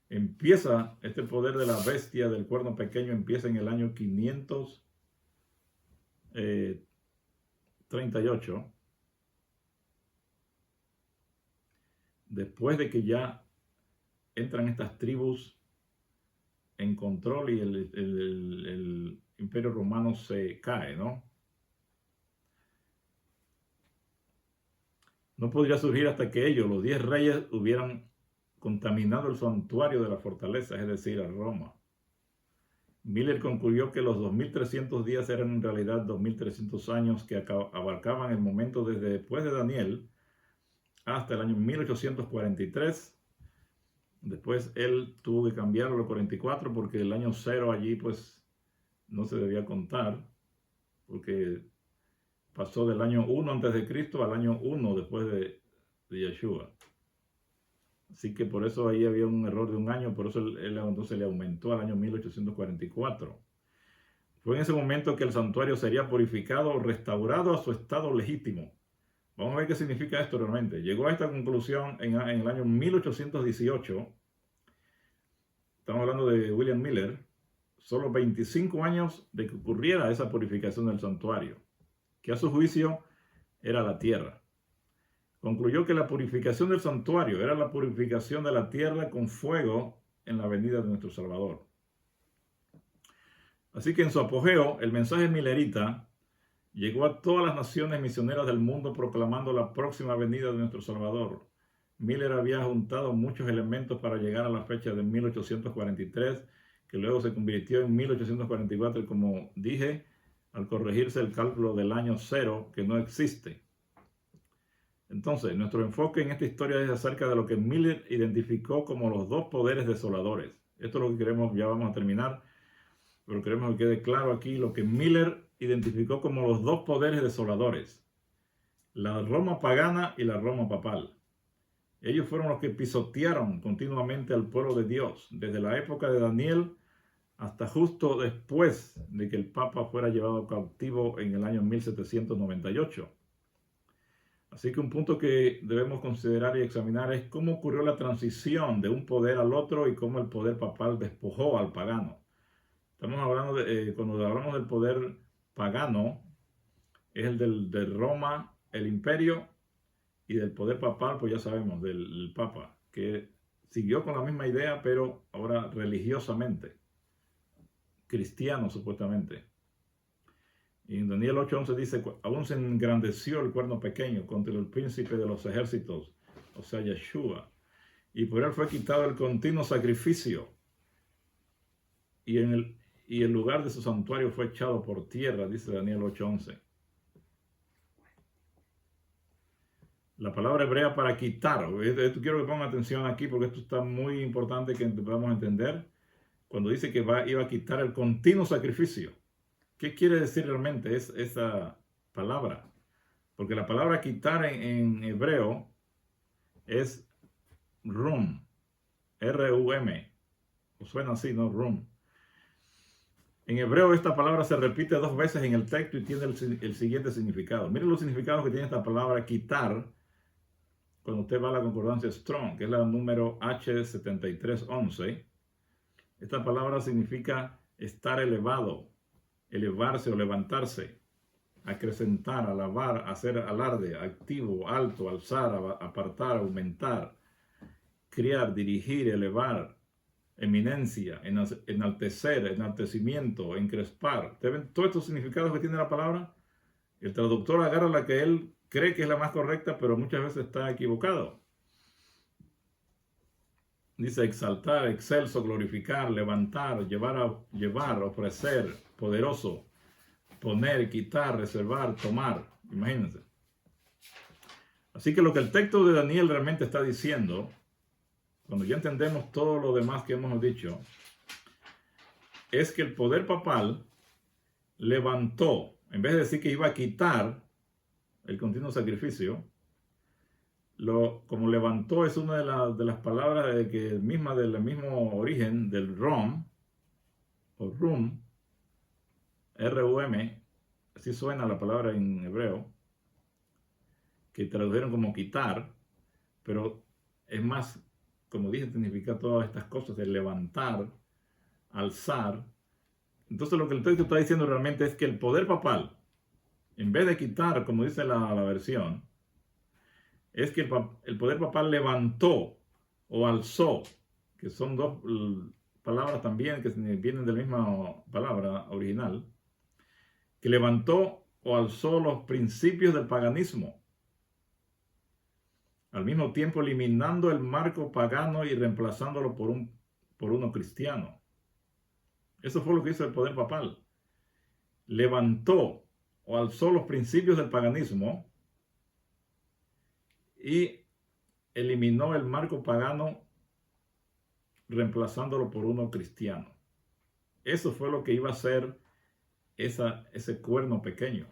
de la bestia del cuerno pequeño empieza en el año 538, después de que ya entran estas tribus en control y el imperio romano se cae, ¿no? No podría surgir hasta que ellos, los 10 reyes, hubieran contaminado el santuario de la fortaleza, es decir, a Roma. Miller concluyó que los 2300 días eran en realidad 2300 años que abarcaban el momento desde después de Daniel hasta el año 1843, Después él tuvo que cambiarlo a los 44 porque el año 0 allí pues no se debía contar, porque pasó del año 1 antes de Cristo al año 1 después de Yeshua. Así que por eso ahí había un error de un año, por eso él entonces le aumentó al año 1844. Fue en ese momento que el santuario sería purificado o restaurado a su estado legítimo. Vamos a ver qué significa esto realmente. Llegó a esta conclusión en el año 1818. Estamos hablando de William Miller. Solo 25 años de que ocurriera esa purificación del santuario, que a su juicio era la tierra. Concluyó que la purificación del santuario era la purificación de la tierra con fuego en la venida de nuestro Salvador. Así que en su apogeo, el mensaje milerita llegó a todas las naciones misioneras del mundo proclamando la próxima venida de nuestro Salvador. Miller había juntado muchos elementos para llegar a la fecha de 1843, que luego se convirtió en 1844, y como dije, al corregirse el cálculo del año 0, que no existe. Entonces, nuestro enfoque en esta historia es acerca de lo que Miller identificó como los dos poderes desoladores. Esto es lo que queremos, ya vamos a terminar, pero queremos que quede claro aquí lo que Miller identificó como los dos poderes desoladores: la Roma pagana y la Roma papal. Ellos fueron los que pisotearon continuamente al pueblo de Dios, desde la época de Daniel hasta justo después de que el Papa fuera llevado cautivo en el año 1798. Así que un punto que debemos considerar y examinar es cómo ocurrió la transición de un poder al otro y cómo el poder papal despojó al pagano. Estamos hablando cuando hablamos del poder pagano, es el de Roma, el imperio, y del poder papal, pues ya sabemos, del Papa, que siguió con la misma idea, pero ahora religiosamente, cristiano supuestamente. Y en Daniel 8:11 dice: aún se engrandeció el cuerno pequeño contra el príncipe de los ejércitos, o sea, Yeshua, y por él fue quitado el continuo sacrificio, y el lugar de su santuario fue echado por tierra, dice Daniel 8:11. La palabra hebrea para quitar, esto quiero que pongan atención aquí porque esto está muy importante que podamos entender. Cuando dice que iba a quitar el continuo sacrificio, ¿qué quiere decir realmente esa palabra? Porque la palabra quitar en hebreo es rum, R-U-M, o suena así, ¿no? Rum. En hebreo esta palabra se repite 2 veces en el texto y tiene el siguiente significado. Miren los significados que tiene esta palabra quitar cuando usted va a la concordancia Strong, que es la número H7311. Esta palabra significa estar elevado, elevarse o levantarse, acrecentar, alabar, hacer alarde, activo, alto, alzar, apartar, aumentar, criar, dirigir, elevar, eminencia, enaltecer, enaltecimiento, encrespar. ¿Te ven todos estos significados que tiene la palabra? El traductor agarra la que él cree que es la más correcta, pero muchas veces está equivocado. Dice exaltar, excelso, glorificar, levantar, llevar, ofrecer, poderoso, poner, quitar, reservar, tomar. Imagínense. Así que lo que el texto de Daniel realmente está diciendo, cuando ya entendemos todo lo demás que hemos dicho, es que el poder papal levantó, en vez de decir que iba a quitar el continuo sacrificio, como levantó es una de las palabras del mismo origen del rom, o rum, R-U-M, así suena la palabra en hebreo, que tradujeron como quitar, pero es más, como dije, significa todas estas cosas de levantar, alzar. Entonces lo que el texto está diciendo realmente es que el poder papal, en vez de quitar, como dice la versión, es que el poder papal levantó o alzó, que son 2 palabras también que vienen de la misma palabra original, que levantó o alzó los principios del paganismo, al mismo tiempo eliminando el marco pagano y reemplazándolo por uno cristiano. Eso fue lo que hizo el poder papal. Levantó o alzó los principios del paganismo y eliminó el marco pagano reemplazándolo por uno cristiano. Eso fue lo que iba a hacer ese cuerno pequeño.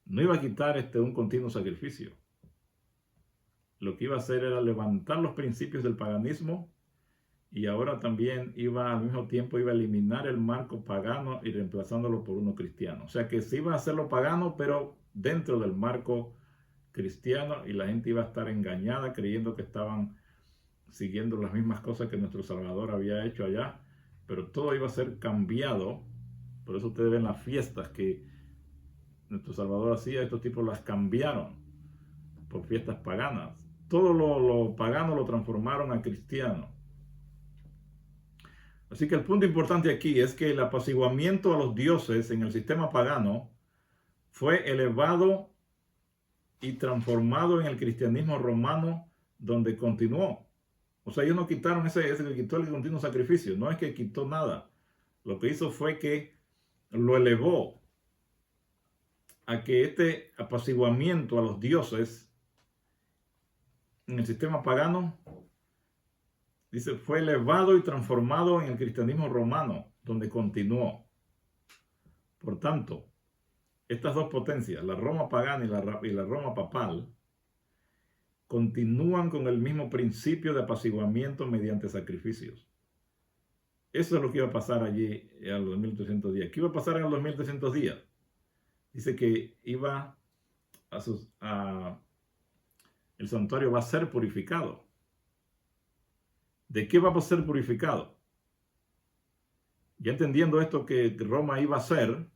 No iba a quitar un continuo sacrificio. Lo que iba a hacer era levantar los principios del paganismo, y ahora también al mismo tiempo iba a eliminar el marco pagano y reemplazándolo por uno cristiano. O sea que se iba a hacerlo pagano, pero dentro del marco cristiano, y la gente iba a estar engañada creyendo que estaban siguiendo las mismas cosas que nuestro Salvador había hecho allá, pero todo iba a ser cambiado. Por eso ustedes ven las fiestas que nuestro Salvador hacía, estos tipos las cambiaron por fiestas paganas. Todo lo pagano lo transformaron a cristiano. Así que el punto importante aquí es que el apaciguamiento a los dioses en el sistema pagano fue elevado y transformado en el cristianismo romano, donde continuó. O sea, ellos no quitaron ese que quitó el continuo sacrificio, no es que quitó nada. Lo que hizo fue que lo elevó a que este apaciguamiento a los dioses en el sistema pagano, dice, fue elevado y transformado en el cristianismo romano, donde continuó. Por tanto, estas dos potencias, la Roma pagana y la Roma papal, continúan con el mismo principio de apaciguamiento mediante sacrificios. Eso es lo que iba a pasar allí a los 2300 días. ¿Qué iba a pasar en los 2300 días? Dice que el santuario va a ser purificado. ¿De qué va a ser purificado? Ya entendiendo esto que Roma iba a hacer,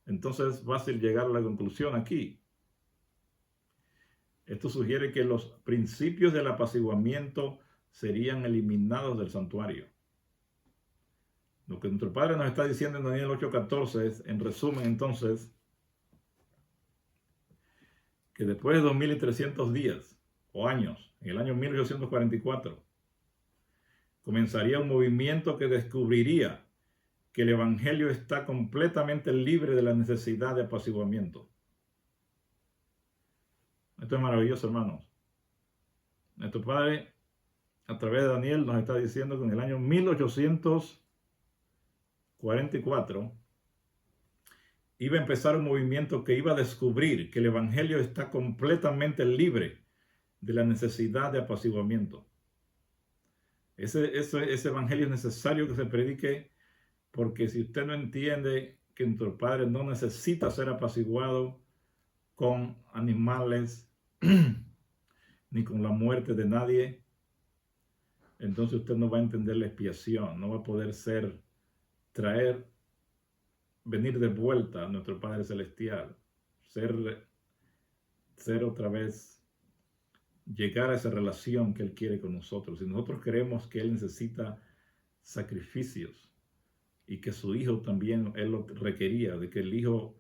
entonces es fácil llegar a la conclusión aquí. Esto sugiere que los principios del apaciguamiento serían eliminados del santuario. Lo que nuestro Padre nos está diciendo en Daniel 8:14 es, en resumen entonces, que después de 2300 días o años, en el año 1844, comenzaría un movimiento que descubriría que el Evangelio está completamente libre de la necesidad de apaciguamiento. Esto es maravilloso, hermanos. Nuestro Padre, a través de Daniel, nos está diciendo que en el año 1844 iba a empezar un movimiento que iba a descubrir que el Evangelio está completamente libre de la necesidad de apaciguamiento. Ese Evangelio es necesario que se predique, porque si usted no entiende que nuestro Padre no necesita ser apaciguado con animales ni con la muerte de nadie, entonces usted no va a entender la expiación, no va a poder venir de vuelta a nuestro Padre Celestial, ser otra vez, llegar a esa relación que Él quiere con nosotros. Si nosotros creemos que Él necesita sacrificios y que su Hijo también Él lo requería, de que el Hijo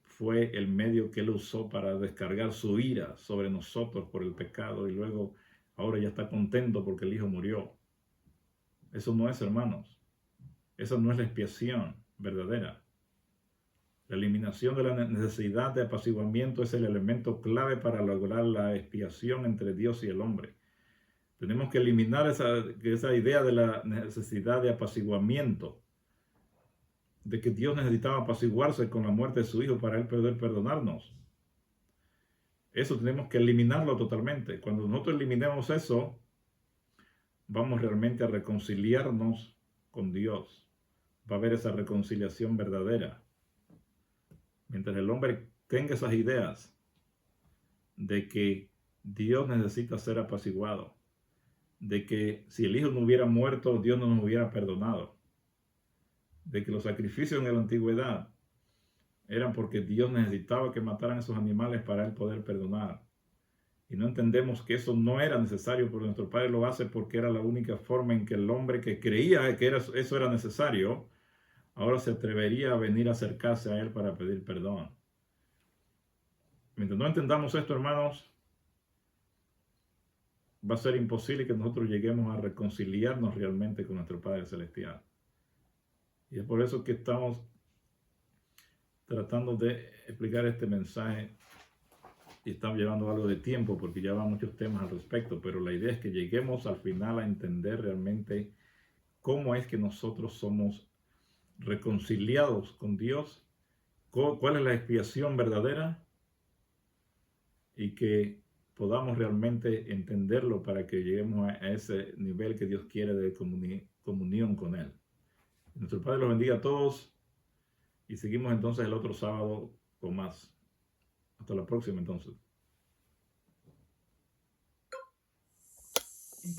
fue el medio que Él usó para descargar su ira sobre nosotros por el pecado, y luego ahora ya está contento porque el Hijo murió. Eso no es, hermanos. Esa no es la expiación verdadera. La eliminación de la necesidad de apaciguamiento es el elemento clave para lograr la expiación entre Dios y el hombre. Tenemos que eliminar esa idea de la necesidad de apaciguamiento, de que Dios necesitaba apaciguarse con la muerte de su Hijo para Él poder perdonarnos. Eso tenemos que eliminarlo totalmente. Cuando nosotros eliminemos eso, vamos realmente a reconciliarnos con Dios. Va a haber esa reconciliación verdadera. Mientras el hombre tenga esas ideas de que Dios necesita ser apaciguado, de que si el Hijo no hubiera muerto, Dios no nos hubiera perdonado, de que los sacrificios en la antigüedad eran porque Dios necesitaba que mataran esos animales para Él poder perdonar, y no entendemos que eso no era necesario, porque nuestro Padre lo hace porque era la única forma en que el hombre que creía que eso era necesario, ahora se atrevería a venir a acercarse a Él para pedir perdón. Mientras no entendamos esto, hermanos, va a ser imposible que nosotros lleguemos a reconciliarnos realmente con nuestro Padre Celestial. Y es por eso que estamos tratando de explicar este mensaje y estamos llevando algo de tiempo porque ya van muchos temas al respecto, pero la idea es que lleguemos al final a entender realmente cómo es que nosotros somos reconciliados con Dios, cuál es la expiación verdadera y que podamos realmente entenderlo para que lleguemos a ese nivel que Dios quiere de comunión con Él. Nuestro Padre los bendiga a todos y seguimos entonces el otro sábado con más. Hasta la próxima entonces.